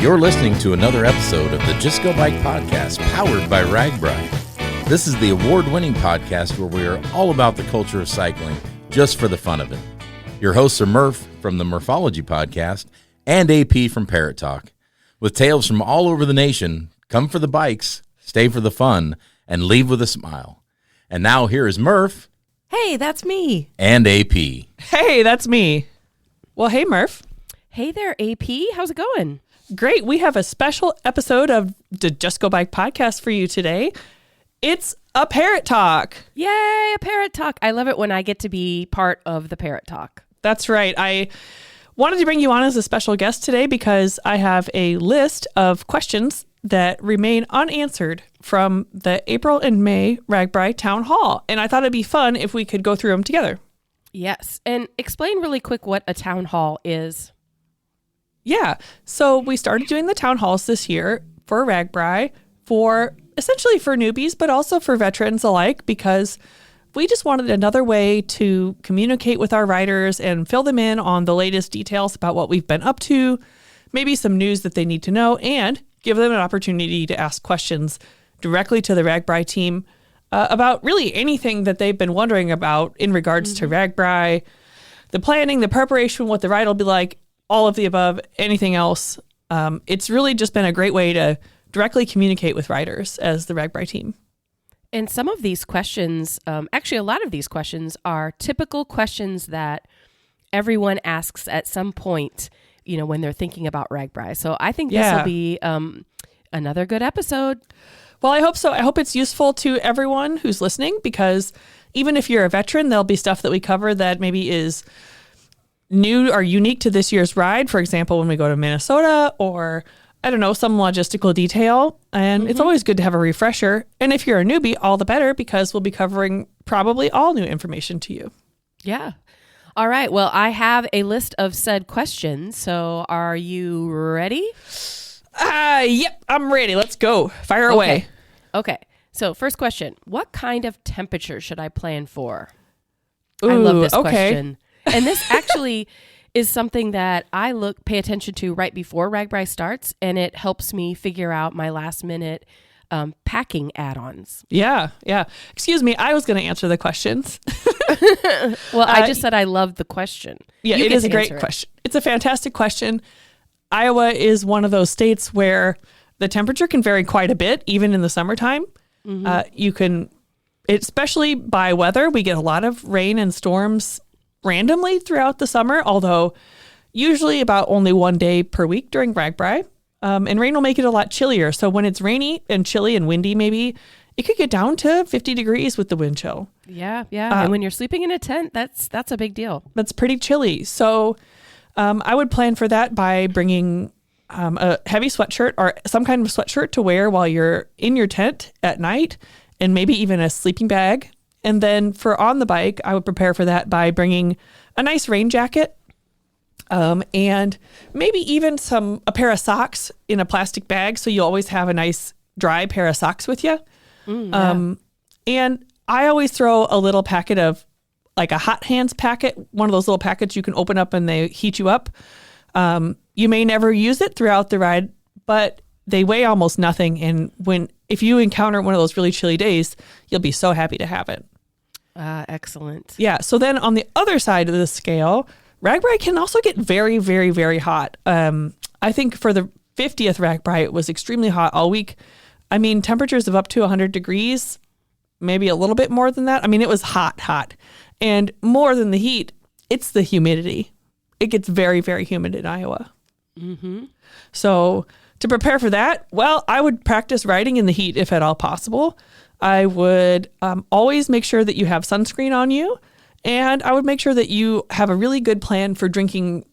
You're listening to another episode of the Just Go Bike podcast, powered by RAGBRAI. This is the award-winning podcast where we are all about the culture of cycling, just for the fun of it. Your hosts are Murph from the Murphology podcast and AP from ParrotTalk. With tales from all over the nation, come for the bikes, stay for the fun, and leave with a smile. And now here is Murph. Hey, that's me. And AP. Hey, that's me. Well, hey, Murph. Hey there, AP. How's it going? Great. We have a special episode of the Just Go Bike podcast for you today. It's a Parrot Talk. Yay, a Parrot Talk. I love it when I get to be part of the Parrot Talk. That's right. I wanted to bring you on as a special guest today because I have a list of questions that remain unanswered from the April and May RAGBRAI Town Hall. And I thought it'd be fun if we could go through them together. Yes. And explain really quick what a town hall is. Yeah. So we started doing the town halls this year for RAGBRAI, essentially for newbies, but also for veterans alike, because we just wanted another way to communicate with our riders and fill them in on the latest details about what we've been up to, maybe some news that they need to know, and give them an opportunity to ask questions directly to the RAGBRAI team about really anything that they've been wondering about in regards to RAGBRAI, the planning, the preparation, what the ride will be like, all of the above, anything else. It's really just been a great way to directly communicate with riders as the RAGBRAI team. And some of these questions, actually a lot of these questions are typical questions that everyone asks at some point, you know, when they're thinking about RAGBRAI. So I think this will be another good episode. Well, I hope so. I hope it's useful to everyone who's listening, because even if you're a veteran, there'll be stuff that we cover that maybe is new or unique to this year's ride. For example, when we go to Minnesota, or I don't know, some logistical detail. And it's always good to have a refresher. And if you're a newbie, all the better, because we'll be covering probably all new information to you. Yeah. All right. Well, I have a list of said questions. So are you ready? Yep, I'm ready. Let's go. Fire away. Okay. So first question, what kind of temperature should I plan for? Ooh, I love this okay. question. And this actually is something that I pay attention to right before RAGBRAI starts, and it helps me figure out my last minute packing add-ons. Yeah. Excuse me, I was going to answer the questions. Well, I just said I love the question. Yeah, it is a great question. It's a fantastic question. Iowa is one of those states where the temperature can vary quite a bit, even in the summertime. You can, especially by weather, we get a lot of rain and storms randomly throughout the summer, although usually about only one day per week during RAGBRAI. And rain will make it a lot chillier. So when it's rainy and chilly and windy, maybe it could get down to 50 degrees with the wind chill. Yeah. And when you're sleeping in a tent, that's a big deal. That's pretty chilly. So I would plan for that by bringing a heavy sweatshirt or some kind of sweatshirt to wear while you're in your tent at night, and maybe even a sleeping bag. And then for on the bike, I would prepare for that by bringing a nice rain jacket, and maybe even a pair of socks in a plastic bag, so you always have a nice dry pair of socks with you. And I always throw a little packet of, like a hot hands packet, one of those little packets you can open up and they heat you up. You may never use it throughout the ride, but they weigh almost nothing. And if you encounter one of those really chilly days, you'll be so happy to have it. Excellent. Yeah. So then on the other side of the scale, RAGBRAI can also get very, very, very hot. I think for the 50th RAGBRAI, it was extremely hot all week. I mean, temperatures of up to 100 degrees, maybe a little bit more than that. I mean, it was hot. And more than the heat, it's the humidity. It gets very, very humid in Iowa. So to prepare for that, well, I would practice riding in the heat if at all possible. I would always make sure that you have sunscreen on you, and I would make sure that you have a really good plan for drinking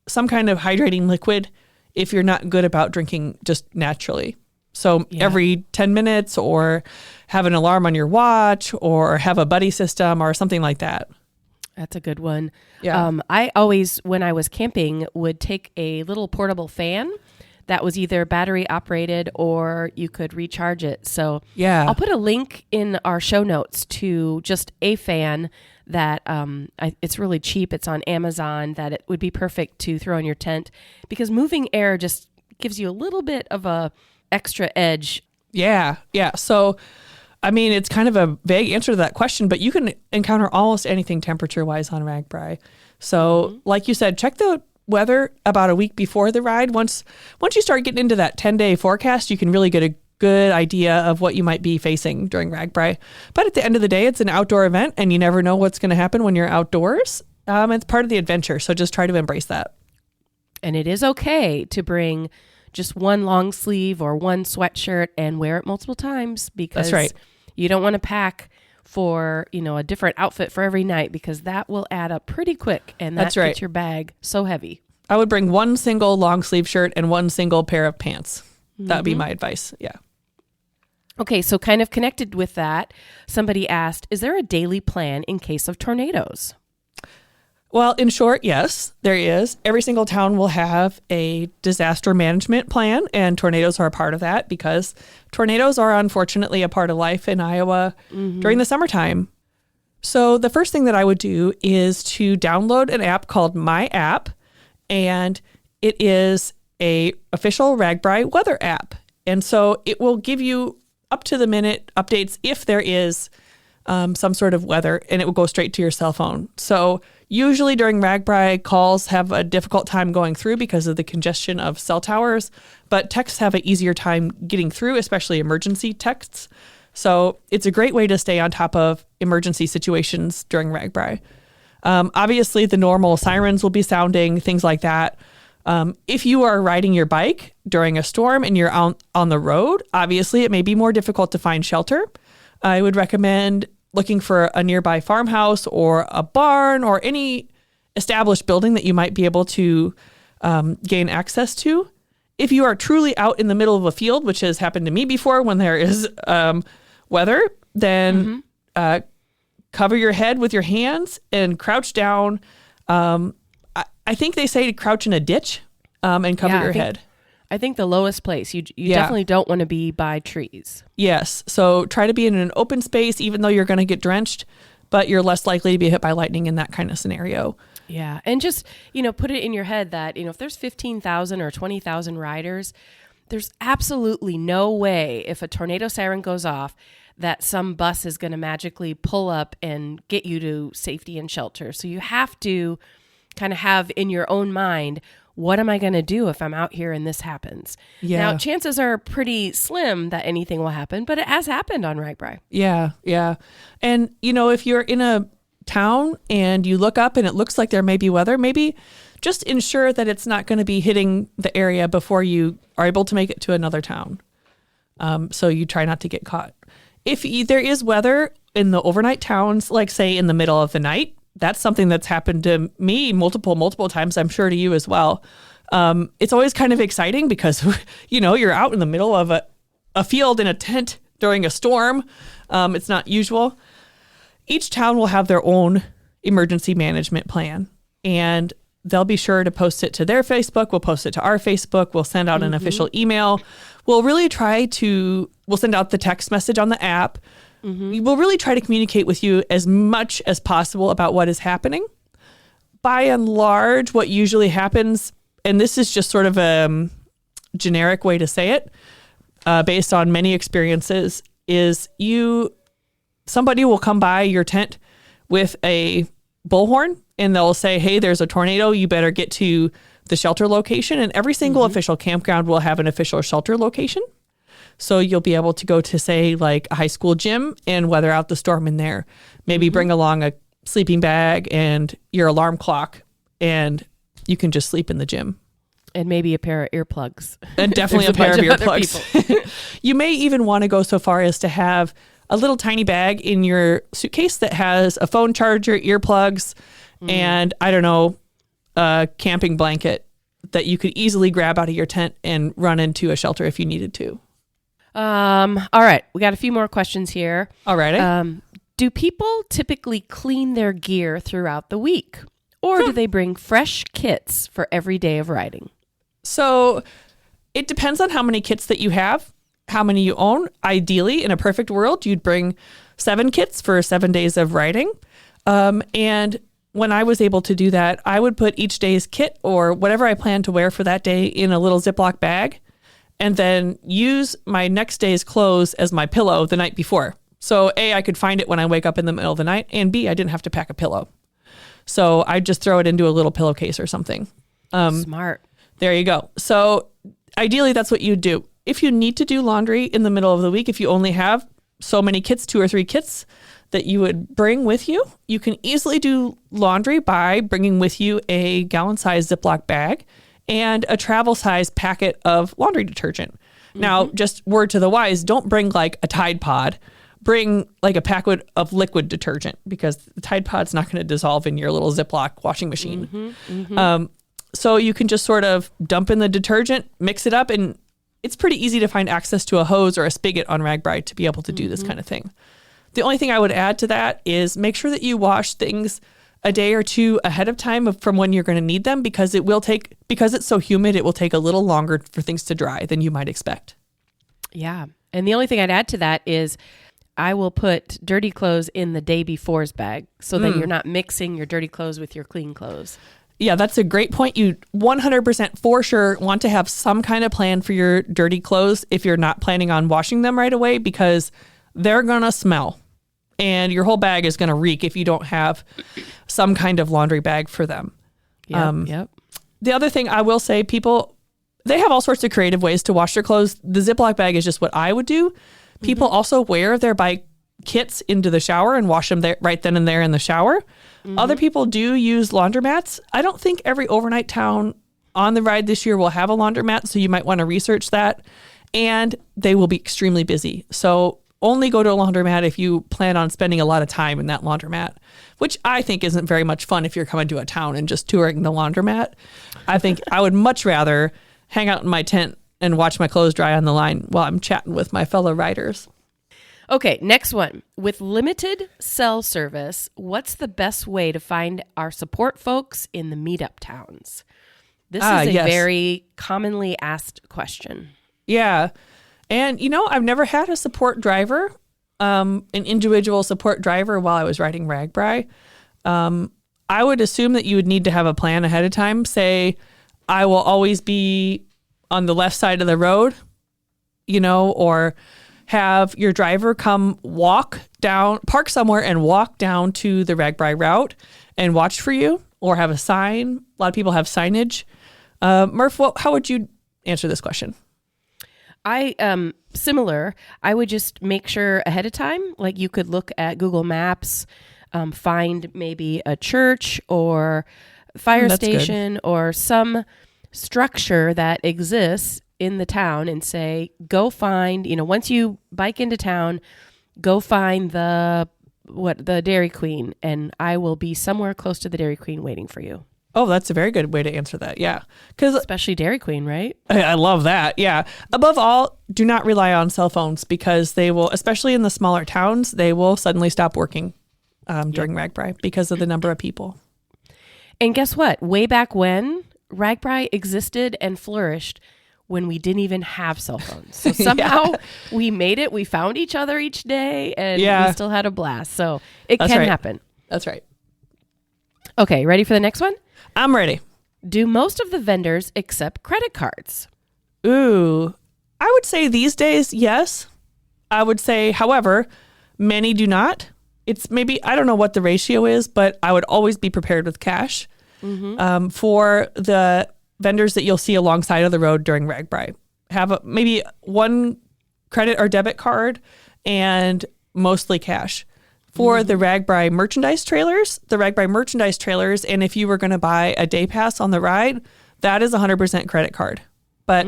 some kind of hydrating liquid if you're not good about drinking just naturally. So every 10 minutes, or have an alarm on your watch, or have a buddy system or something like that. That's a good one. Yeah. I always, when I was camping, would take a little portable fan that was either battery operated or you could recharge it. So I'll put a link in our show notes to just a fan that it's really cheap. It's on Amazon, that it would be perfect to throw in your tent, because moving air just gives you a little bit of a extra edge. Yeah. So, I mean, it's kind of a vague answer to that question, but you can encounter almost anything temperature-wise on RAGBRAI. So, like you said, check the weather about a week before the ride. Once you start getting into that 10-day forecast, you can really get a good idea of what you might be facing during RAGBRAI. But at the end of the day, it's an outdoor event, and you never know what's going to happen when you're outdoors. It's part of the adventure, so just try to embrace that. And it is okay to bring just one long sleeve or one sweatshirt and wear it multiple times, because that's right. You don't want to pack for, a different outfit for every night, because that will add up pretty quick, and that gets your bag so heavy. I would bring one single long sleeve shirt and one single pair of pants. That would be my advice. Yeah. Okay, so kind of connected with that, somebody asked, is there a daily plan in case of tornadoes? Well, in short, yes, there is. Every single town will have a disaster management plan, and tornadoes are a part of that, because tornadoes are unfortunately a part of life in Iowa during the summertime. So the first thing that I would do is to download an app called My App, and it is a official RAGBRAI weather app. And so it will give you up-to-the-minute updates if there is some sort of weather, and it will go straight to your cell phone. So usually during RAGBRAI, calls have a difficult time going through because of the congestion of cell towers, but texts have an easier time getting through, especially emergency texts. So it's a great way to stay on top of emergency situations during RAGBRAI. Obviously, the normal sirens will be sounding, things like that. If you are riding your bike during a storm and you're on the road, obviously it may be more difficult to find shelter. I would recommend looking for a nearby farmhouse or a barn or any established building that you might be able to gain access to. If you are truly out in the middle of a field, which has happened to me before when there is weather, then cover your head with your hands and crouch down. I think they say to crouch in a ditch and cover your head. I think the lowest place. You definitely don't want to be by trees. Yes. So try to be in an open space, even though you're going to get drenched, but you're less likely to be hit by lightning in that kind of scenario. Yeah. And just, put it in your head that, if there's 15,000 or 20,000 riders, there's absolutely no way if a tornado siren goes off that some bus is going to magically pull up and get you to safety and shelter. So you have to kind of have in your own mind, what am I going to do if I'm out here and this happens? Yeah. Now, chances are pretty slim that anything will happen, but it has happened on RAGBRAI. Yeah. And, if you're in a town and you look up and it looks like there may be weather, maybe just ensure that it's not going to be hitting the area before you are able to make it to another town. So you try not to get caught. If there is weather in the overnight towns, like say in the middle of the night, that's something that's happened to me multiple times. I'm sure to you as well. It's always kind of exciting because, you're out in the middle of a field in a tent during a storm. It's not usual. Each town will have their own emergency management plan, and they'll be sure to post it to their Facebook. We'll post it to our Facebook. We'll send out an official email. We'll send out the text message on the app. We will really try to communicate with you as much as possible about what is happening. By and large, what usually happens, and this is just sort of a generic way to say it, based on many experiences, is somebody will come by your tent with a bullhorn and they'll say, hey, there's a tornado. You better get to the shelter location. And every single official campground will have an official shelter location. So you'll be able to go to, say, like a high school gym and weather out the storm in there. Maybe bring along a sleeping bag and your alarm clock, and you can just sleep in the gym. And maybe a pair of earplugs. And definitely a pair of earplugs. You may even want to go so far as to have a little tiny bag in your suitcase that has a phone charger, earplugs, and I don't know, a camping blanket that you could easily grab out of your tent and run into a shelter if you needed to. All right. We got a few more questions here. All right. Do people typically clean their gear throughout the week, or do they bring fresh kits for every day of riding? So it depends on how many kits that you have, how many you own. Ideally, in a perfect world, you'd bring 7 kits for 7 days of riding. And when I was able to do that, I would put each day's kit or whatever I planned to wear for that day in a little Ziploc bag and then use my next day's clothes as my pillow the night before. So A, I could find it when I wake up in the middle of the night, and B, I didn't have to pack a pillow. So I'd just throw it into a little pillowcase or something. Smart. There you go. So ideally, that's what you do. If you need to do laundry in the middle of the week, if you only have so many kits, 2 or 3 kits that you would bring with you, you can easily do laundry by bringing with you a gallon-sized Ziploc bag and a travel-sized packet of laundry detergent. Mm-hmm. Now, just word to the wise, don't bring like a Tide Pod. Bring like a packet of liquid detergent because the Tide Pod's not going to dissolve in your little Ziploc washing machine. Mm-hmm. Mm-hmm. So you can just sort of dump in the detergent, mix it up, and it's pretty easy to find access to a hose or a spigot on RAGBRAI to be able to do this kind of thing. The only thing I would add to that is make sure that you wash things a day or 2 ahead of time from when you're going to need them because because it's so humid, it will take a little longer for things to dry than you might expect. Yeah. And the only thing I'd add to that is I will put dirty clothes in the day before's bag so that you're not mixing your dirty clothes with your clean clothes. Yeah, that's a great point. You 100% for sure want to have some kind of plan for your dirty clothes if you're not planning on washing them right away because they're going to smell and your whole bag is going to reek if you don't have some kind of laundry bag for them. Yep. The other thing I will say, people, they have all sorts of creative ways to wash their clothes. The Ziploc bag is just what I would do. People also wear their bike kits into the shower and wash them there, right then and there in the shower. Mm-hmm. Other people do use laundromats. I don't think every overnight town on the ride this year will have a laundromat, so you might want to research that. And they will be extremely busy. So only go to a laundromat if you plan on spending a lot of time in that laundromat, which I think isn't very much fun if you're coming to a town and just touring the laundromat. I think I would much rather hang out in my tent and watch my clothes dry on the line while I'm chatting with my fellow riders. Okay, next one. With limited cell service, what's the best way to find our support folks in the meetup towns? This is a very commonly asked question. Yeah. And, I've never had a support driver, an individual support driver while I was riding RAGBRAI. I would assume that you would need to have a plan ahead of time. Say, I will always be on the left side of the road, or have your driver come park somewhere and walk down to the RAGBRAI route and watch for you, or have a sign. A lot of people have signage. Murph, how would you answer this question? Similar. I would just make sure ahead of time, like you could look at Google Maps, find maybe a church or fire station or some structure that exists in the town and say, go find, once you bike into town, go find the Dairy Queen, and I will be somewhere close to the Dairy Queen waiting for you. Oh, that's a very good way to answer that. Yeah. Especially Dairy Queen, right? I love that. Yeah. Above all, do not rely on cell phones because they will, especially in the smaller towns, they will suddenly stop working during RAGBRAI because of the number of people. And guess what? Way back when, RAGBRAI existed and flourished when we didn't even have cell phones. So somehow we made it. We found each other each day and we still had a blast. So it can happen. That's right. Okay, ready for the next one? I'm ready. Do most of the vendors accept credit cards? Ooh, I would say these days, yes. I would say, however, many do not. It's maybe, I don't know what the ratio is, but I would always be prepared with cash. Mm-hmm. For the vendors that you'll see alongside of the road during RAGBRAI. Have maybe one credit or debit card and mostly cash. For the RAGBRAI merchandise trailers, and if you were going to buy a day pass on the ride, that is 100% credit card. But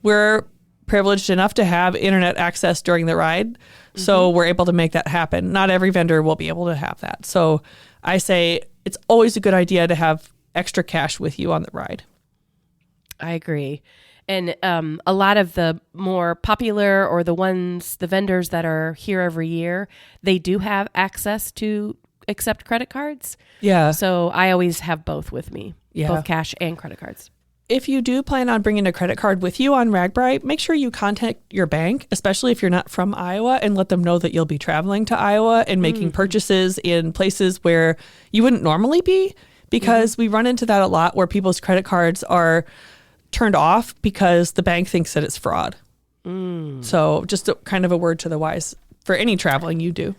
we're privileged enough to have internet access during the ride, so we're able to make that happen. Not every vendor will be able to have that. So I say it's always a good idea to have extra cash with you on the ride. I agree. And a lot of the more popular or the vendors that are here every year, they do have access to accept credit cards. Yeah. So I always have both with me, both cash and credit cards. if you do plan on bringing a credit card with you on RAGBRAI, make sure you contact your bank, especially if you're not from Iowa, and let them know that you'll be traveling to Iowa and making purchases in places where you wouldn't normally be, because we run into that a lot where people's credit cards are turned off because the bank thinks that it's fraud. So just kind of a word to the wise for any traveling you do.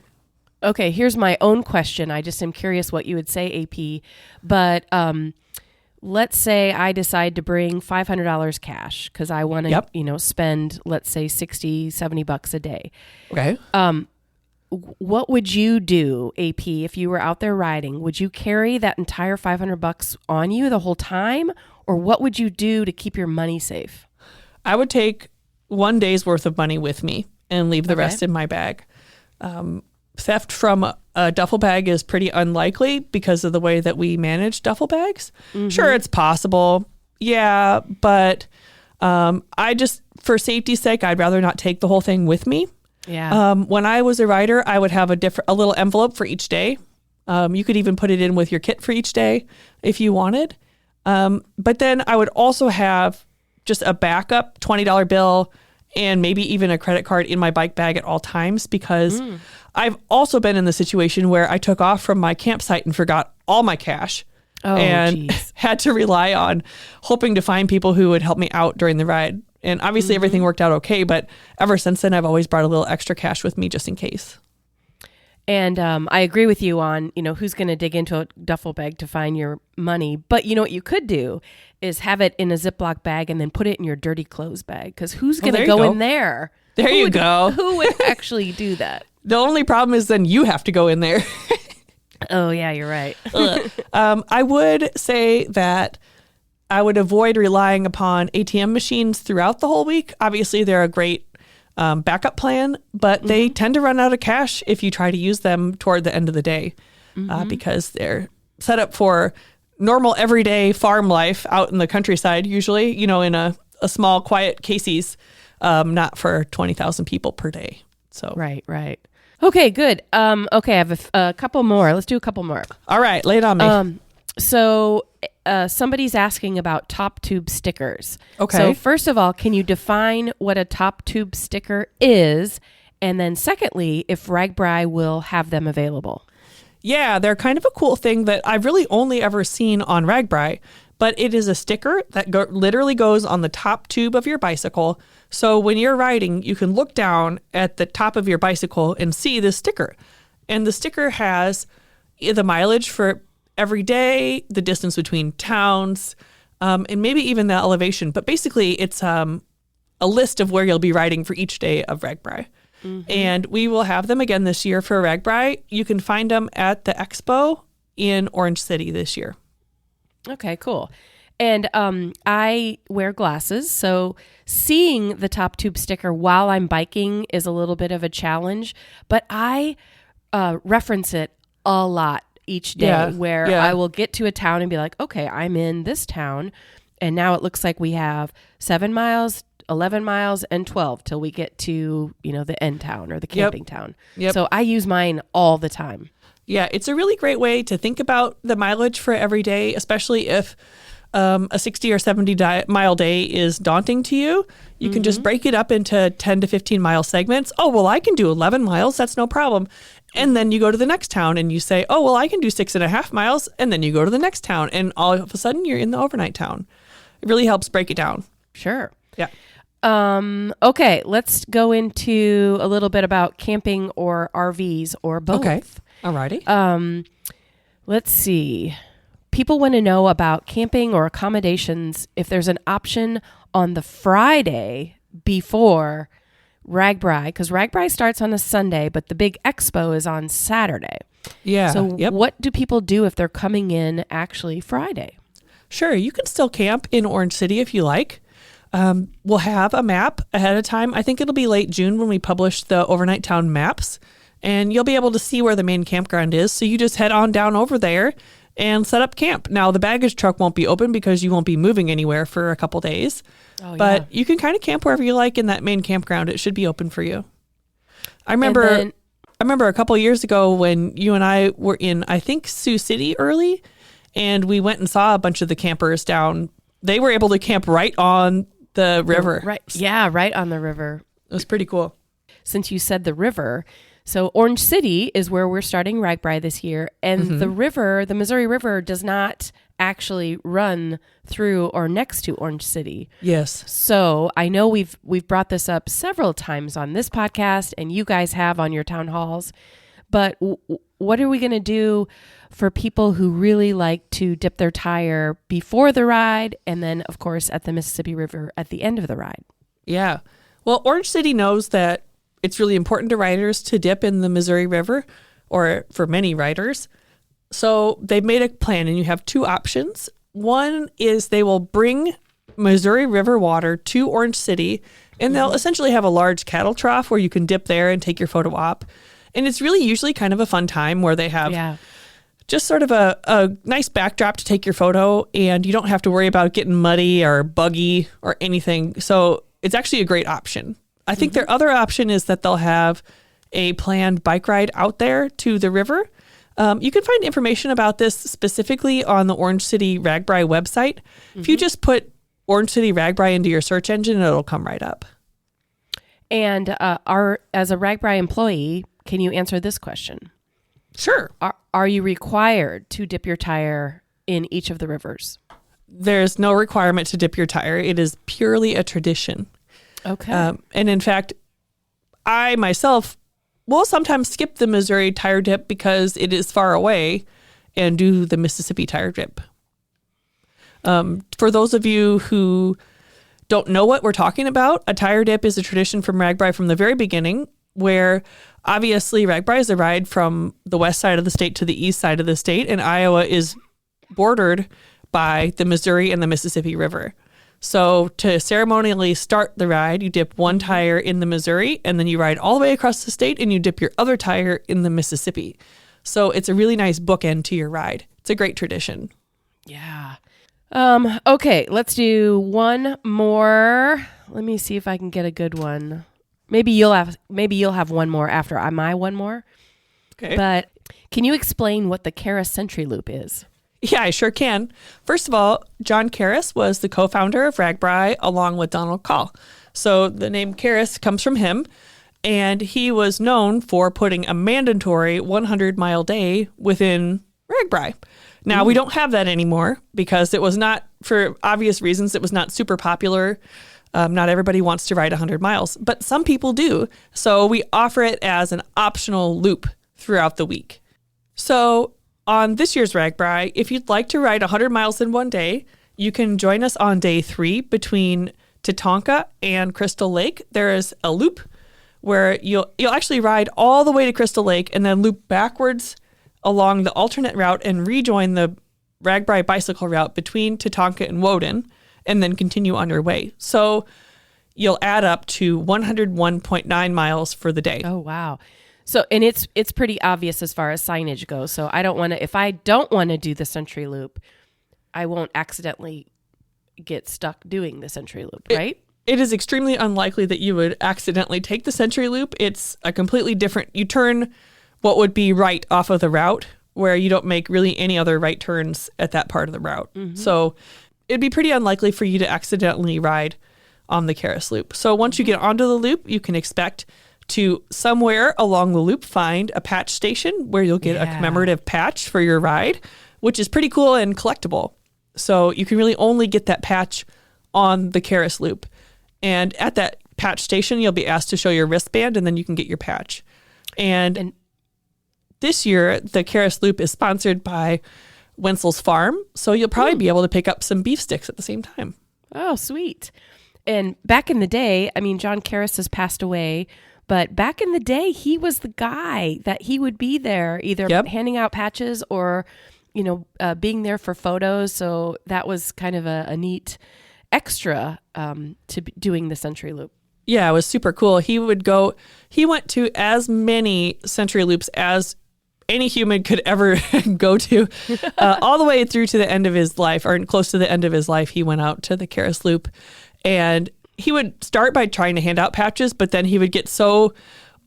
Okay, here's my own question. I just am curious what you would say, AP. But let's say I decide to bring $500 cash because I want to, spend, let's say, $60-$70 a day. Okay. What would you do, AP, if you were out there riding? Would you carry that entire $500 on you the whole time? Or what would you do to keep your money safe? I would take 1 day's worth of money with me and leave the rest in my bag. Theft from a duffel bag is pretty unlikely because of the way that we manage duffel bags. Sure, it's possible. Yeah, but I just, for safety's sake, I'd rather not take the whole thing with me. Yeah. When I was a rider, I would have a little envelope for each day. You could even put it in with your kit for each day if you wanted. But then I would also have just a backup $20 bill and maybe even a credit card in my bike bag at all times, because I've also been in the situation where I took off from my campsite and forgot all my cash and had to rely on hoping to find people who would help me out during the ride. And obviously everything worked out okay, but ever since then, I've always brought a little extra cash with me just in case. And I agree with you on, who's going to dig into a duffel bag to find your money. But what you could do is have it in a Ziploc bag and then put it in your dirty clothes bag. Because who's going to go in there? There you go. Who would actually do that? The only problem is then you have to go in there. Oh, yeah, you're right. I would say that I would avoid relying upon ATM machines throughout the whole week. Obviously, they're a great backup plan, but they tend to run out of cash if you try to use them toward the end of the day because they're set up for normal everyday farm life out in the countryside, usually, in a small, quiet Casey's, not for 20,000 people per day. So Right. Okay, good. Okay, I have a couple more. Let's do a couple more. All right, lay it on me. So somebody's asking about top tube stickers. Okay. So first of all, can you define what a top tube sticker is? And then secondly, if RAGBRAI will have them available. Yeah, they're kind of a cool thing that I've really only ever seen on RAGBRAI, but it is a sticker that literally goes on the top tube of your bicycle. So when you're riding, you can look down at the top of your bicycle and see this sticker. And the sticker has the mileage for every day, the distance between towns, and maybe even the elevation. But basically, it's a list of where you'll be riding for each day of RAGBRAI. And we will have them again this year for RAGBRAI. You can find them at the expo in Orange City this year. Okay, cool. And I wear glasses, so seeing the top tube sticker while I'm biking is a little bit of a challenge, but I reference it a lot each day I will get to a town and be like, okay, I'm in this town, and now it looks like we have 7 miles, 11 miles, and 12 till we get to, the end town or the camping town. So I use mine all the time. Yeah, it's a really great way to think about the mileage for every day, especially if a 60 or 70 mile day is daunting to you. You can just break it up into 10 to 15 mile segments. Oh, well, I can do 11 miles. That's no problem. And then you go to the next town and you say, oh, well, I can do 6.5 miles. And then you go to the next town and all of a sudden you're in the overnight town. It really helps break it down. Sure. Yeah. Okay, let's go into a little bit about camping or RVs or both. Okay. Alrighty. Let's see. People want to know about camping or accommodations if there's an option on the Friday before RAGBRAI, because RAGBRAI starts on a Sunday, but the big expo is on Saturday. Yeah. So what do people do if they're coming in actually Friday? Sure. You can still camp in Orange City if you like. We'll have a map ahead of time. I think it'll be late June when we publish the overnight town maps, and you'll be able to see where the main campground is. So you just head on down over there and set up camp. Now, the baggage truck won't be open because you won't be moving anywhere for a couple days. But you can kind of camp wherever you like in that main campground. It should be open for you. I remember a couple years ago when you and I were in, I think, Sioux City early, and we went and saw a bunch of the campers down they were able to camp right on the river. Right. Yeah, right on the river. It was pretty cool. Since you said the river, so Orange City is where we're starting RAGBRAI this year. And the river, the Missouri River, does not actually run through or next to Orange City. Yes. So I know we've brought this up several times on this podcast, and you guys have on your town halls. But what are we going to do for people who really like to dip their tire before the ride, and then, of course, at the Mississippi River at the end of the ride? Yeah. Well, Orange City knows that it's really important to riders to dip in the Missouri River, or for many riders. So they've made a plan, and you have two options. One is they will bring Missouri River water to Orange City, and they'll essentially have a large cattle trough where you can dip there and take your photo op. And it's really usually kind of a fun time where they have just sort of a nice backdrop to take your photo, and you don't have to worry about getting muddy or buggy or anything. So it's actually a great option. I think their other option is that they'll have a planned bike ride out there to the river. You can find information about this specifically on the Orange City RAGBRAI website. If you just put Orange City RAGBRAI into your search engine, it'll come right up. And as a RAGBRAI employee, can you answer this question? Sure. Are you required to dip your tire in each of the rivers? There's no requirement to dip your tire. It is purely a tradition. Okay. And in fact, I myself will sometimes skip the Missouri tire dip because it is far away and do the Mississippi tire dip. For those of you who don't know what we're talking about, a tire dip is a tradition from RAGBRAI from the very beginning, where obviously RAGBRAI is a ride from the west side of the state to the east side of the state, and Iowa is bordered by the Missouri and the Mississippi River. So to ceremonially start the ride, you dip one tire in the Missouri, and then you ride all the way across the state and you dip your other tire in the Mississippi. So it's a really nice bookend to your ride. It's a great tradition. Yeah. Okay, let's do one more. Let me see if I can get a good one. Maybe you'll have one more after my one more. Okay. But can you explain what the Karras Century Loop is? Yeah, I sure can. First of all, John Karras was the co-founder of RAGBRAI along with Donald Call. So the name Karras comes from him, and he was known for putting a mandatory 100-mile day within RAGBRAI. Now, we don't have that anymore because it was not, for obvious reasons, it was not super popular. Not everybody wants to ride 100 miles, but some people do. So we offer it as an optional loop throughout the week. So on this year's RAGBRAI, if you'd like to ride 100 miles in one day, you can join us on day 3 between Tatanka and Crystal Lake. There is a loop where you'll actually ride all the way to Crystal Lake and then loop backwards along the alternate route and rejoin the RAGBRAI bicycle route between Tatanka and Woden, and then continue on your way. So you'll add up to 101.9 miles for the day. Oh, wow. So, and it's pretty obvious as far as signage goes. So if I don't want to do the Century Loop, I won't accidentally get stuck doing the Century Loop, right? It is extremely unlikely that you would accidentally take the Century Loop. It's a completely different, you turn what would be right off of the route, where you don't make really any other right turns at that part of the route. So it'd be pretty unlikely for you to accidentally ride on the Karras Loop. So once you get onto the loop, you can expect to somewhere along the loop find a patch station where you'll get a commemorative patch for your ride, which is pretty cool and collectible. So you can really only get that patch on the Karras Loop. And at that patch station, you'll be asked to show your wristband, and then you can get your patch. And this year, the Karras Loop is sponsored by Wenzel's Farm, so you'll probably be able to pick up some beef sticks at the same time. Oh, sweet. And back in the day, I mean, John Karras has passed away, but back in the day, he was the guy that he would be there, either handing out patches or, being there for photos. So that was kind of a neat extra to doing the Century Loop. Yeah, it was super cool. He went to as many Century Loops as any human could ever go to, all the way through to the end of his life, or close to the end of his life. He went out to the Karras Loop, and he would start by trying to hand out patches, but then he would get so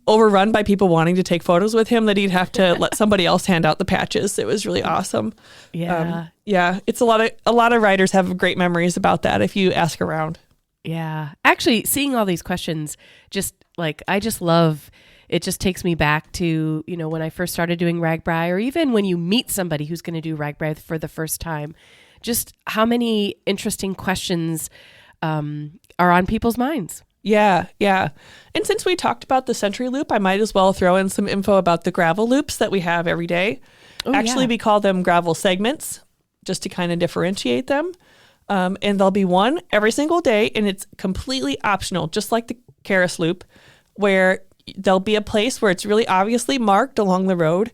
overrun by people wanting to take photos with him that he'd have to let somebody else hand out the patches. It was really awesome. Yeah. Yeah. It's a lot of riders have great memories about that if you ask around. Yeah. Actually, seeing all these questions, I just love, it just takes me back to, when I first started doing RAGBRAI, or even when you meet somebody who's going to do RAGBRAI for the first time, just how many interesting questions are on people's minds. Yeah, yeah. And since we talked about the Century Loop, I might as well throw in some info about the gravel loops that we have every day. We call them gravel segments, just to kind of differentiate them. And there'll be one every single day, and it's completely optional, just like the Karis Loop, where there'll be a place where it's really obviously marked along the road,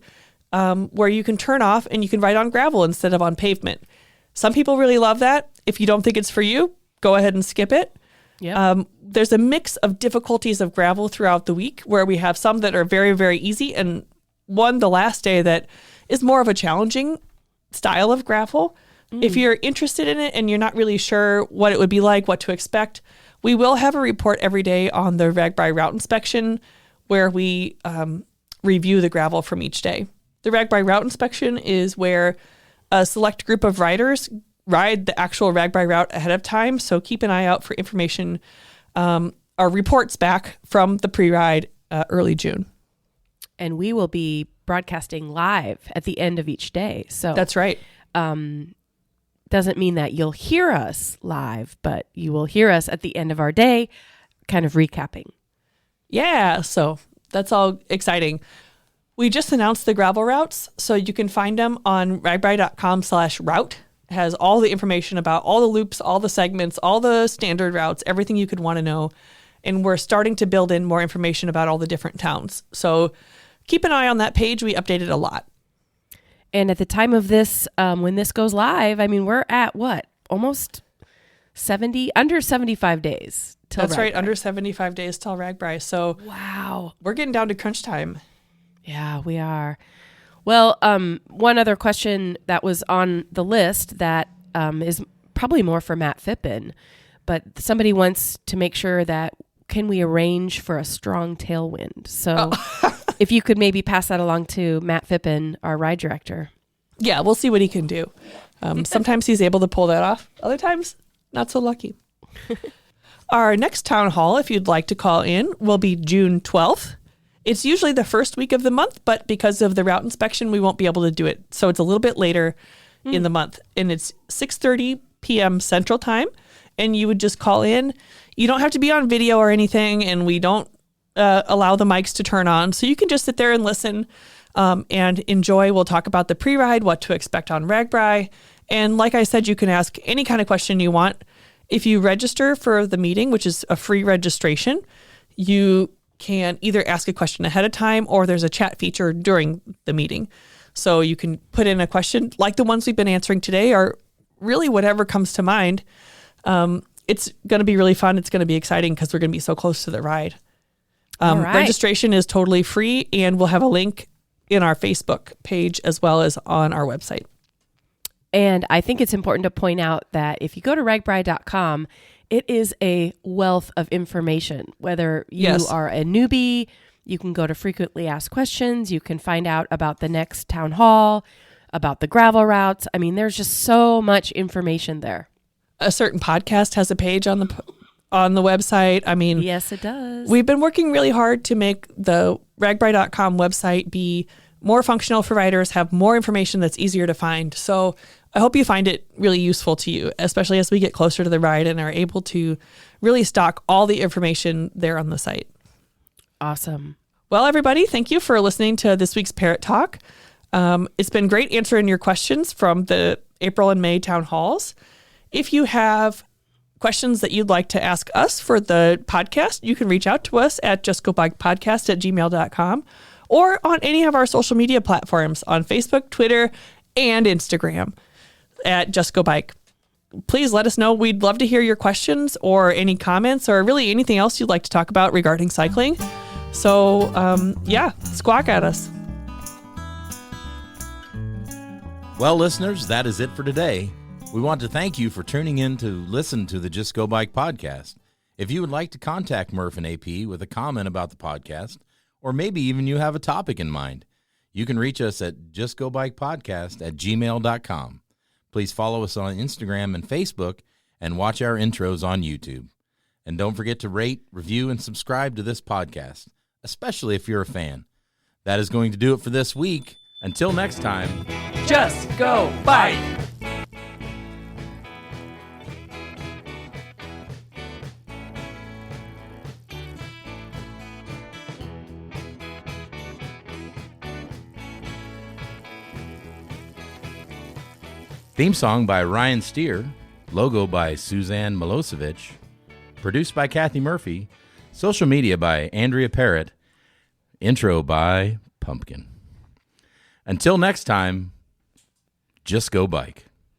where you can turn off and you can ride on gravel instead of on pavement. Some people really love that. If you don't think it's for you, go ahead and skip it. Yep. There's a mix of difficulties of gravel throughout the week, where we have some that are very, very easy, and one the last day that is more of a challenging style of gravel. If you're interested in it and you're not really sure what it would be like, what to expect, we will have a report every day on the RAGBRAI route inspection, where we review the gravel from each day. The RAGBRAI route inspection is where a select group of riders ride the actual RAGBRAI route ahead of time. So keep an eye out for information or reports back from the pre-ride early June. And we will be broadcasting live at the end of each day. So that's right. Doesn't mean that you'll hear us live, but you will hear us at the end of our day, kind of recapping. Yeah, so that's all exciting. We just announced the gravel routes, so you can find them on ragbrai.com/route. It has all the information about all the loops, all the segments, all the standard routes, everything you could want to know. And we're starting to build in more information about all the different towns. So keep an eye on that page. We update it a lot. And at the time of this, when this goes live, we're at what? Almost 70, under 75 days till That's RAGBRAI. Right, under 75 days till RAGBRAI. So wow, we're getting down to crunch time. Yeah, we are. Well, one other question that was on the list that is probably more for Matt Phippen, but somebody wants to make sure that can we arrange for a strong tailwind? So if you could maybe pass that along to Matt Phippen, our ride director. Yeah, we'll see what he can do. Sometimes he's able to pull that off. Other times, not so lucky. Our next town hall, if you'd like to call in, will be June 12th. It's usually the first week of the month, but because of the route inspection, we won't be able to do it. So it's a little bit later in the month, and it's 6:30 p.m. Central Time, and you would just call in. You don't have to be on video or anything, and we don't allow the mics to turn on. So you can just sit there and listen and enjoy. We'll talk about the pre-ride, what to expect on RAGBRAI. And like I said, you can ask any kind of question you want. If you register for the meeting, which is a free registration, you can either ask a question ahead of time, or there's a chat feature during the meeting. So you can put in a question like the ones we've been answering today, or really whatever comes to mind. It's going to be really fun. It's going to be exciting because we're going to be so close to the ride. Right. Registration is totally free, and we'll have a link in our Facebook page as well as on our website. And I think it's important to point out that if you go to ragbrai.com, it is a wealth of information. Whether you are a newbie, you can go to frequently asked questions. You can find out about the next town hall, about the gravel routes. There's just so much information there. A certain podcast has a page on the website. Yes, it does. We've been working really hard to make the ragbrai.com website be more functional for riders, have more information that's easier to find. So I hope you find it really useful to you, especially as we get closer to the ride and are able to really stock all the information there on the site. Awesome. Well, everybody, thank you for listening to this week's Parrot Talk. It's been great answering your questions from the April and May town halls. If you have questions that you'd like to ask us for the podcast, you can reach out to us at justgobikepodcast@gmail.com or on any of our social media platforms on Facebook, Twitter, and Instagram at Just Go Bike. Please let us know. We'd love to hear your questions or any comments or really anything else you'd like to talk about regarding cycling. So, squawk at us. Well, listeners, that is it for today. We want to thank you for tuning in to listen to the Just Go Bike podcast. If you would like to contact Murph and AP with a comment about the podcast or maybe even you have a topic in mind. You can reach us at justgobikepodcast@gmail.com. Please follow us on Instagram and Facebook and watch our intros on YouTube. And don't forget to rate, review, and subscribe to this podcast, especially if you're a fan. That is going to do it for this week. Until next time, just go bike! Theme song by Ryan Steer, logo by Suzanne Milosevic, produced by Kathy Murphy, social media by Andrea Parrott, intro by Pumpkin. Until next time, just go bike.